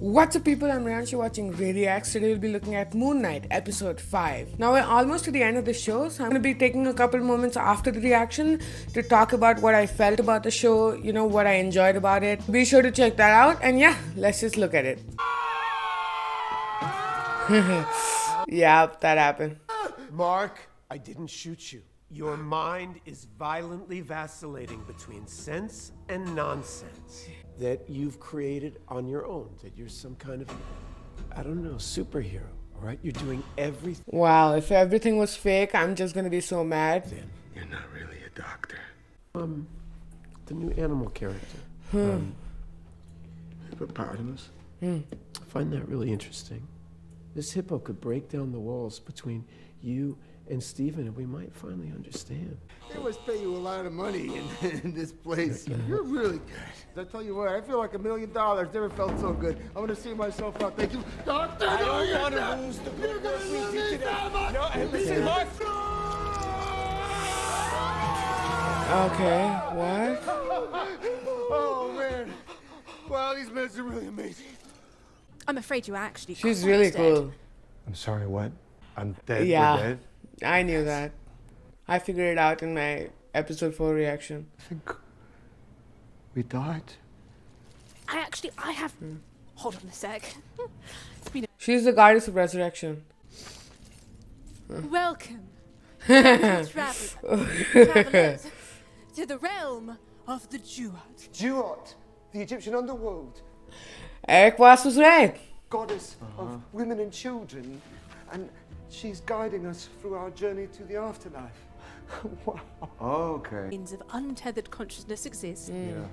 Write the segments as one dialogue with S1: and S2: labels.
S1: What's up people, I'm ReyReacts, you're watching ReyReacts. Today we'll be looking at Moon Knight episode 5. Now we're almost to the end of the show, so I'm going to be taking a couple moments after the reaction to talk about what I felt about the show, you know, what I enjoyed about it. Be sure to check that out, and yeah, let's just look at it. Yeah, that happened.
S2: Mark, I didn't shoot you. Your mind is violently vacillating between sense and nonsense that you've created on your own. That you're some kind of, I don't know, superhero, all right? You're doing everything.
S1: Wow, if everything was fake, I'm just gonna be so mad.
S3: You're not really a doctor.
S2: The new animal character.
S3: Hippopotamus?
S2: I find that really interesting. This hippo could break down the walls between you and Steven, and we might finally understand.
S4: They must pay you a lot of money in this place. You're really good. I tell you what, I feel like $1 million. Never felt so good. I'm gonna see myself out. Thank you, Doctor.
S2: I don't want to lose the good work we did today. No, and listen, Mark.
S1: Okay, what?
S4: Oh man, wow, these meds are really amazing.
S5: I'm afraid you actually.
S1: She's really cool.
S3: I'm sorry, what? I'm dead.
S1: Yeah.
S3: We're dead?
S1: I knew that. I figured it out in my episode 4 reaction.
S3: I think we died.
S5: I have. Hold on a sec. It's been
S1: She's the goddess of resurrection.
S5: welcome, travelers, to the realm of the Duat.
S4: Duat, the Egyptian underworld,
S1: Eric Voss was right.
S4: goddess of women and children, and she's guiding us through our journey to the afterlife. Wow.
S3: Okay.
S5: Means of untethered consciousness exist,
S3: Yeah.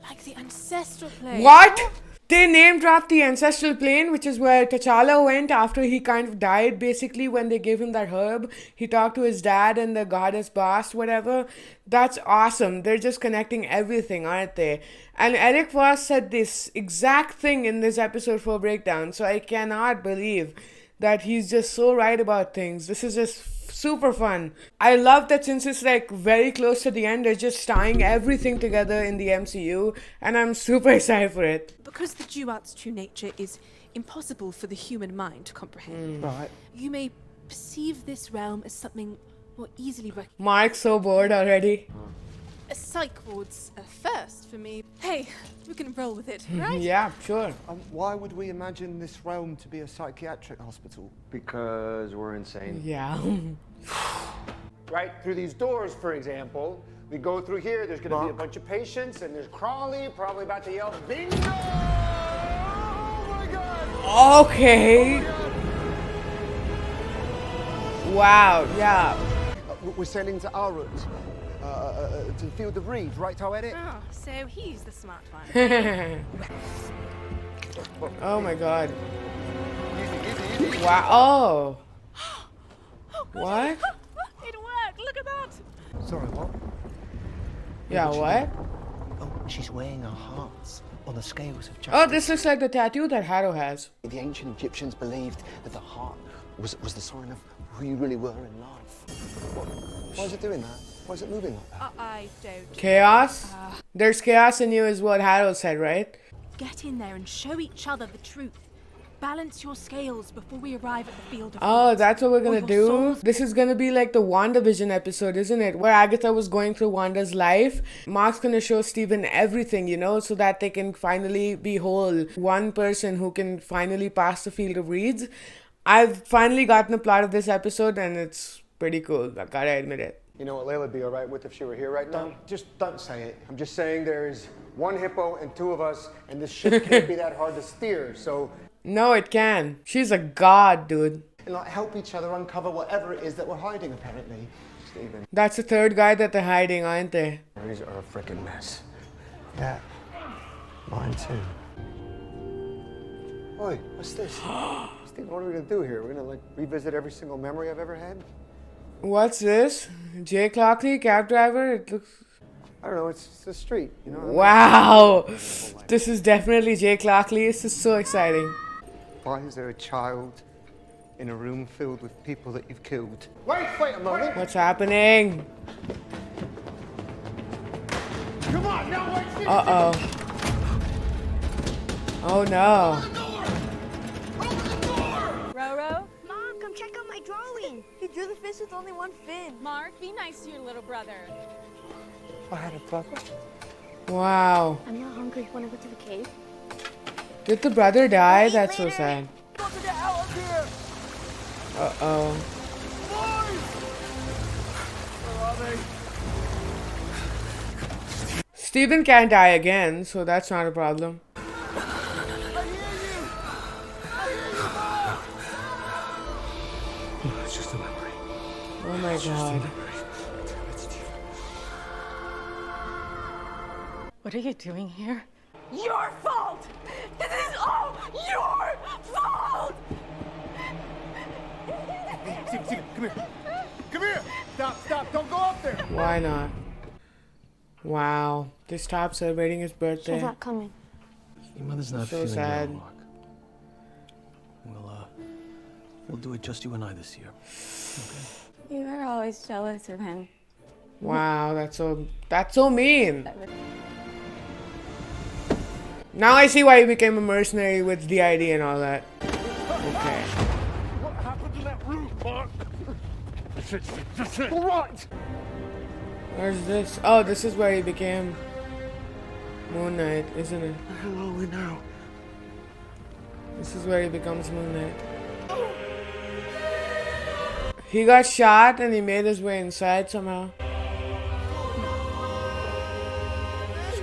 S5: like the ancestral plane.
S1: What? They name dropped the ancestral plane, which is where T'Challa went after he kind of died, basically, when they gave him that herb. He talked to his dad and the goddess boss, whatever. That's awesome. They're just connecting everything, aren't they? And Eric Voss said this exact thing in this episode 4 breakdown, so I cannot believe that he's just so right about things. This is just super fun. I love that since it's like very close to the end, they're just tying everything together in the MCU, and I'm super excited for it.
S5: Because the Duat's true nature is impossible for the human mind to comprehend.
S4: Right.
S5: You may perceive this realm as something more easily recognized.
S1: Mark's so bored already.
S5: A psych ward's a first for me. Hey, we can roll with it, right?
S1: Yeah, sure.
S4: Why would we imagine this realm to be a psychiatric hospital?
S3: Because we're insane.
S1: Yeah.
S6: Right through these doors, for example. We go through here, there's gonna be a bunch of patients, and there's Crawley, probably about to yell, bingo! Oh my God!
S1: Okay. Wow, yeah.
S4: We're sailing to our route, to the field of reed, right, Toedit?
S5: Oh, so he's the smart one.
S1: Oh my god.
S4: Easy, easy, easy.
S1: Wow. Oh. What?
S5: It worked, look at that!
S4: Sorry, what?
S1: Yeah, what?
S7: Oh, she's weighing our hearts on the scales of justice.
S1: Oh, this looks like the tattoo that Harrow has.
S7: The ancient Egyptians believed that the heart was the sign of who you really were in life.
S4: Why is it doing that? Why is it moving like that?
S5: I don't.
S1: Chaos? There's chaos in you is what Harrow said, right?
S5: Get in there and show each other the truth. Balance your scales before we arrive at the field of
S1: Oh,
S5: reeds.
S1: that's what we're
S5: Or
S1: gonna
S5: your
S1: do?
S5: souls-
S1: This is gonna be like the WandaVision episode, isn't it? Where Agatha was going through Wanda's life. Mark's gonna show Steven everything, you know, so that they can finally be whole. One person who can finally pass the field of reeds. I've finally gotten the plot of this episode, and it's pretty cool. I gotta admit it.
S6: You know what Layla would be all right with if she were here right now? Don't say it. I'm just saying there's one hippo and two of us, and this ship can't be that hard to steer, so...
S1: No, it can. She's a god, dude.
S4: And like help each other uncover whatever it is that we're hiding, apparently.
S6: Steven,
S1: That's the third guy that they're hiding, aren't they?
S6: these are a freaking mess.
S4: Yeah.
S6: Mine too. Oi, what's this? Steven, what are we gonna do here? We're gonna like revisit every single memory I've ever had?
S1: What's this? Jake Lockley, cab driver? It looks...
S6: I don't know, it's the street, you know?
S1: Wow! This is definitely Jake Lockley. This is so exciting.
S4: Why is there a child in a room filled with people that you've killed?
S6: Wait a moment!
S1: What's happening?
S6: Come on, now wait!
S1: Uh-oh. Oh no.
S5: Roro?
S8: Mom, come check out my drawing. He drew the fish with only one fin.
S5: Mark, be nice to your little brother.
S7: I had a brother.
S1: Wow.
S8: I'm not hungry. Want to go to the cave?
S1: Did the brother die?
S8: Eat
S1: That's so
S8: later.
S1: sad. Uh-oh. Steven can't die again, so that's not a problem.
S2: It's just a memory.
S1: Oh my god.
S5: What are you doing here? Your fault! This is all your fault!
S4: Steven, come here. Come here. Stop. Don't go up there.
S1: Why not? Wow. They stopped celebrating his birthday.
S8: She's not coming.
S9: Your mother's not
S1: So
S9: feeling
S1: sad.
S9: well, Mark. We'll do it just you and I this year.
S10: You were always jealous of him.
S1: Wow, that's so mean. Now I see why he became a mercenary with DID and all that. Okay.
S6: What happened to that roof, Mark? That's it. Right.
S1: Where's this? Oh, this is where he became Moon Knight, isn't it?
S2: Hello, we know.
S1: This is where he becomes Moon Knight. He got shot and he made his way inside somehow.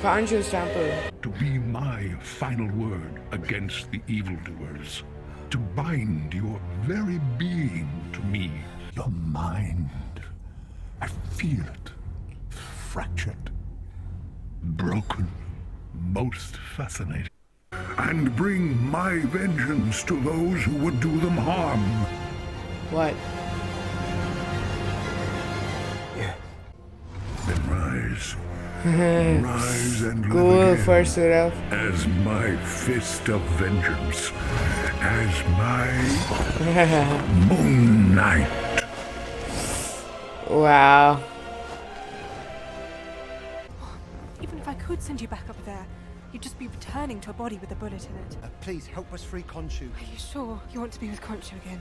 S1: Conscious temple.
S11: To be my final word against the evildoers. To bind your very being to me. Your mind. I feel it. Fractured. Broken. Most fascinating. And bring my vengeance to those who would do them harm.
S1: What?
S3: Yes.
S11: Then rise. Rise and live
S1: Cool
S11: again.
S1: fursuit elf.
S11: As my fist of vengeance. As my Moon Knight.
S1: Wow.
S5: Even if I could send you back up there, you'd just be returning to a body with a bullet in it.
S4: Please help us free Khonshu.
S5: Are you sure you want to be with Khonshu again?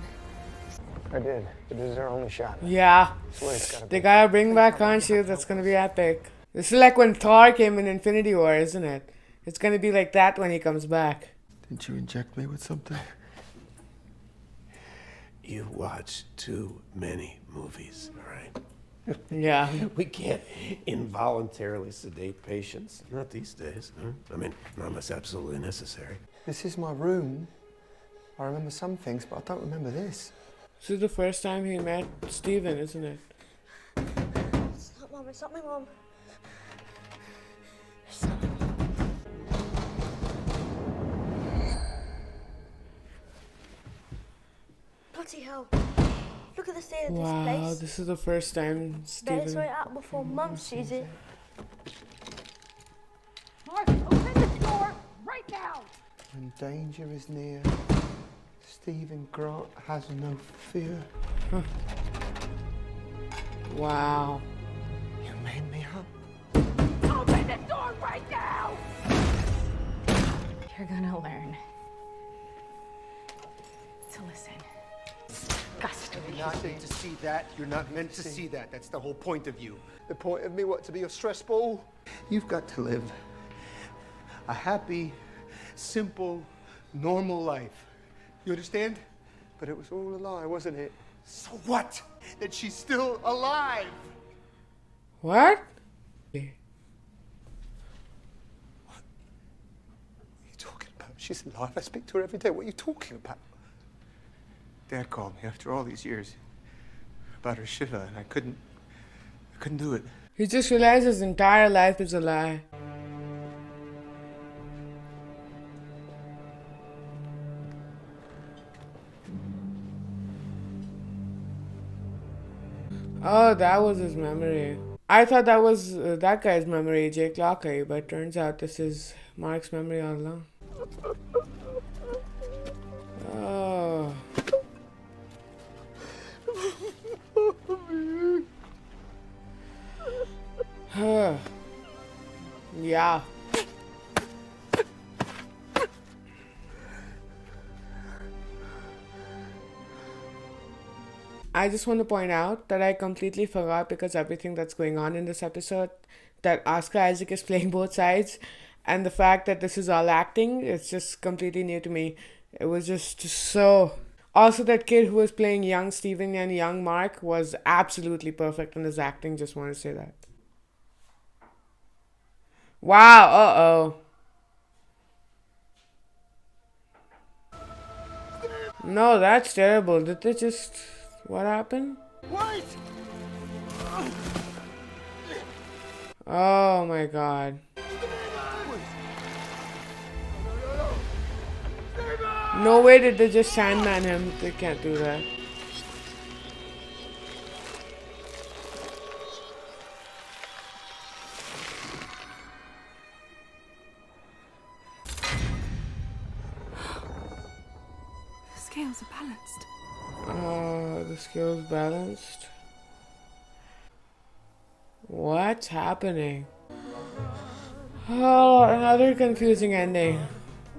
S3: I did. It is our only shot.
S1: Yeah.
S3: That's the way it's gotta
S1: They
S3: be.
S1: gotta bring back Khonshu. That's gonna be epic. This is like when Thor came in Infinity War, isn't it? It's gonna be like that when he comes back.
S3: Didn't you inject me with something?
S2: You watch too many movies, all right?
S1: Yeah.
S2: We can't involuntarily sedate patients. Not these days. Huh? I mean, not unless absolutely necessary.
S3: This is my room. I remember some things, but I don't remember this.
S1: This is the first time he met Steven, isn't it?
S8: It's not Mom. It's not my mom. It's not my mom. Bloody hell. Look at the state of this
S1: Wow,
S8: place.
S1: this is the first time
S8: Better
S1: Steven.
S8: sort it out before Mum sees it.
S5: Mark, open the door right now!
S3: When danger is near, Stephen Grant has no fear.
S1: Wow.
S3: You made me up.
S5: Open the door right now!
S10: You're gonna learn to listen.
S4: You're not meant to see that. You're not meant to see that. That's the whole point of you.
S3: The point of me, what, to be a stress ball?
S4: You've got to live a happy, simple, normal life. You understand?
S3: But it was all a lie, wasn't it?
S4: So what? That she's still alive.
S1: What?
S3: What are you talking about? She's alive. I speak to her every day. What are you talking about? Dad called me after all these years about her Shiva, and I couldn't do it.
S1: He just realized his entire life is a lie. Oh, that was his memory. I thought that was that guy's memory, Jake Lockley, but turns out this is Mark's memory all along. Oh. Yeah. I just want to point out that I completely forgot, because everything that's going on in this episode, that Oscar Isaac is playing both sides, and the fact that this is all acting, it's just completely new to me. It was just so... Also, that kid who was playing young Steven and young Mark was absolutely perfect in his acting. Just want to say that. Wow, uh-oh. No, that's terrible. Did they just... What happened?
S4: Wait!
S1: Oh my god. No way did they just Sandman him. They can't do that.
S5: The scales are balanced.
S1: The scales balanced. What's happening? Oh, another confusing ending.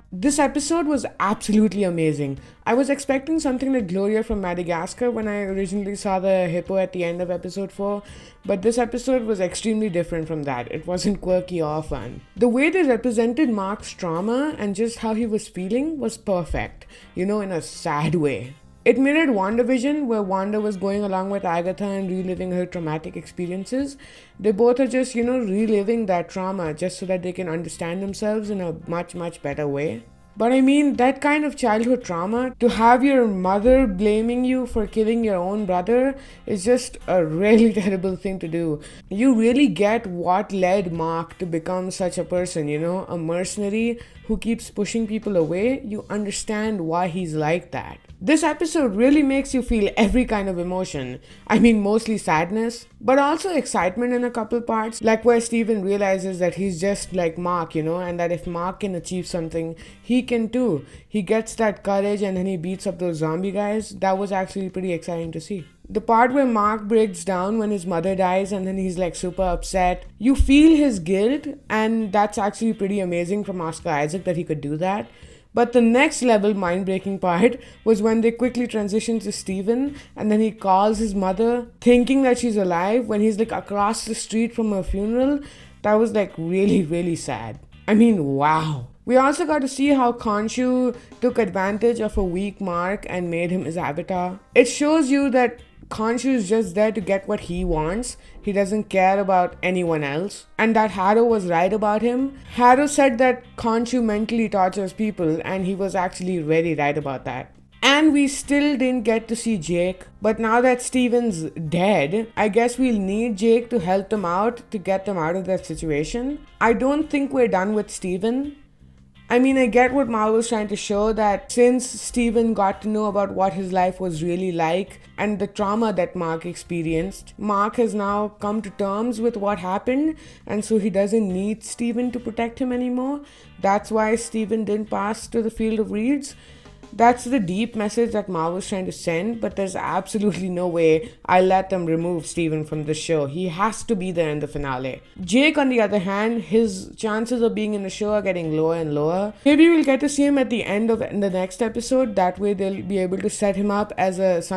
S1: This episode was absolutely amazing. I was expecting something like Gloria from Madagascar when I originally saw the hippo at the end of episode 4, but this episode was extremely different from that. It wasn't quirky or fun. The way they represented Mark's trauma and just how he was feeling was perfect, in a sad way. It mirrored WandaVision, where Wanda was going along with Agatha and reliving her traumatic experiences. They both are just, reliving that trauma just so that they can understand themselves in a much, much better way. But I mean, that kind of childhood trauma, to have your mother blaming you for killing your own brother, is just a really terrible thing to do. You really get what led Mark to become such a person, a mercenary who keeps pushing people away. You understand why he's like that. This episode really makes you feel every kind of emotion. I mean, mostly sadness, but also excitement in a couple parts, like where Steven realizes that he's just like Mark, and that if Mark can achieve something, he can too. He gets that courage and then he beats up those zombie guys. That was actually pretty exciting to see. The part where Mark breaks down when his mother dies and then he's like super upset. You feel his guilt, and that's actually pretty amazing from Oscar Isaac that he could do that. But the next level mind-breaking part was when they quickly transition to Steven and then he calls his mother thinking that she's alive when he's like across the street from her funeral. That was like really, really sad. I mean, wow. We also got to see how Khonshu took advantage of a weak Mark and made him his avatar. It shows you that Khonshu is just there to get what he wants. He doesn't care about anyone else. And that Harrow was right about him. Harrow said that Khonshu mentally tortures people, and he was actually very right about that. And we still didn't get to see Jake. But now that Steven's dead, I guess we'll need Jake to help them out, to get them out of that situation. I don't think we're done with Steven. I mean, I get what Marvel's trying to show, that since Steven got to know about what his life was really like and the trauma that Mark experienced, Mark has now come to terms with what happened, and so he doesn't need Steven to protect him anymore. That's why Steven didn't pass to the field of reeds. That's the deep message that Marvel's trying to send, but there's absolutely no way I'll let them remove Steven from the show. He has to be there in the finale. Jake, on the other hand, his chances of being in the show are getting lower and lower. Maybe we'll get to see him at the end of the next episode. That way they'll be able to set him up as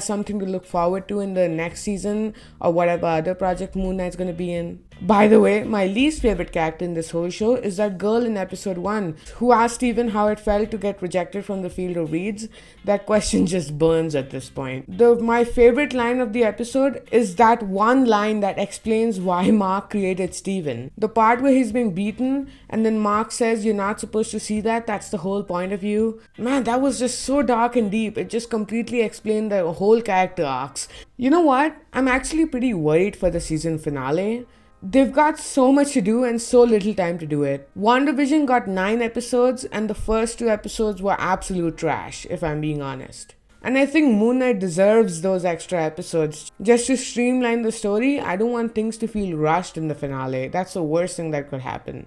S1: something to look forward to in the next season or whatever other project Moon Knight's going to be in. By the way, my least favorite character in this whole show is that girl in episode 1 who asked Steven how it felt to get rejected from the field of reeds. That question just burns at this point. My favorite line of the episode is that one line that explains why Mark created Steven. The part where he's been beaten and then Mark says, "You're not supposed to see that, that's the whole point of you." Man, that was just so dark and deep. It just completely explained the whole character arcs. You know what? I'm actually pretty worried for the season finale. They've got so much to do and so little time to do it. WandaVision got 9 episodes and the first 2 episodes were absolute trash, if I'm being honest. And I think Moon Knight deserves those extra episodes. Just to streamline the story, I don't want things to feel rushed in the finale. That's the worst thing that could happen.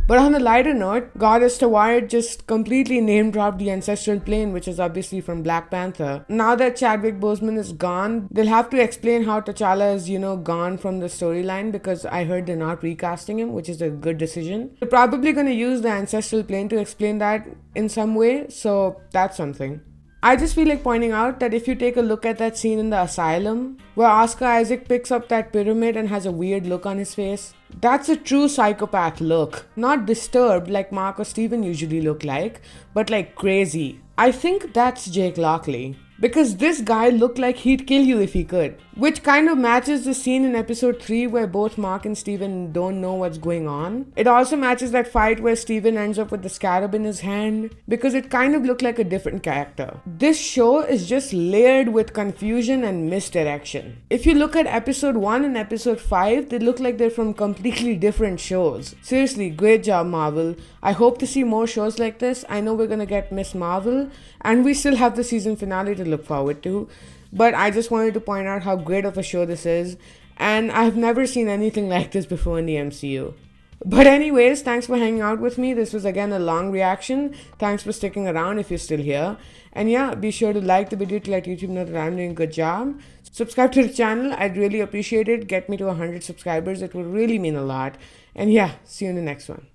S1: But on a lighter note, Goddess Tawari just completely name-dropped the ancestral plane, which is obviously from Black Panther. Now that Chadwick Boseman is gone, they'll have to explain how T'Challa is, gone from the storyline, because I heard they're not recasting him, which is a good decision. They're probably going to use the ancestral plane to explain that in some way, so that's something. I just feel like pointing out that if you take a look at that scene in the Asylum, where Oscar Isaac picks up that pyramid and has a weird look on his face, that's a true psychopath look. Not disturbed like Mark or Steven usually look like, but like crazy. I think that's Jake Lockley. Because this guy looked like he'd kill you if he could. Which kind of matches the scene in episode 3 where both Mark and Steven don't know what's going on. It also matches that fight where Steven ends up with the scarab in his hand, because it kind of looked like a different character. This show is just layered with confusion and misdirection. If you look at episode 1 and episode 5, they look like they're from completely different shows. Seriously, great job, Marvel. I hope to see more shows like this. I know we're gonna get Miss Marvel, and we still have the season finale to look forward to, but I just wanted to point out how great of a show this is, and I've never seen anything like this before in the MCU. But anyways, thanks for hanging out with me. This was again a long reaction. Thanks for sticking around if you're still here. And yeah, be sure to like the video to let YouTube know that I'm doing a good job. Subscribe to the channel. I'd really appreciate it. Get me to 100 subscribers. It would really mean a lot. And yeah, see you in the next one.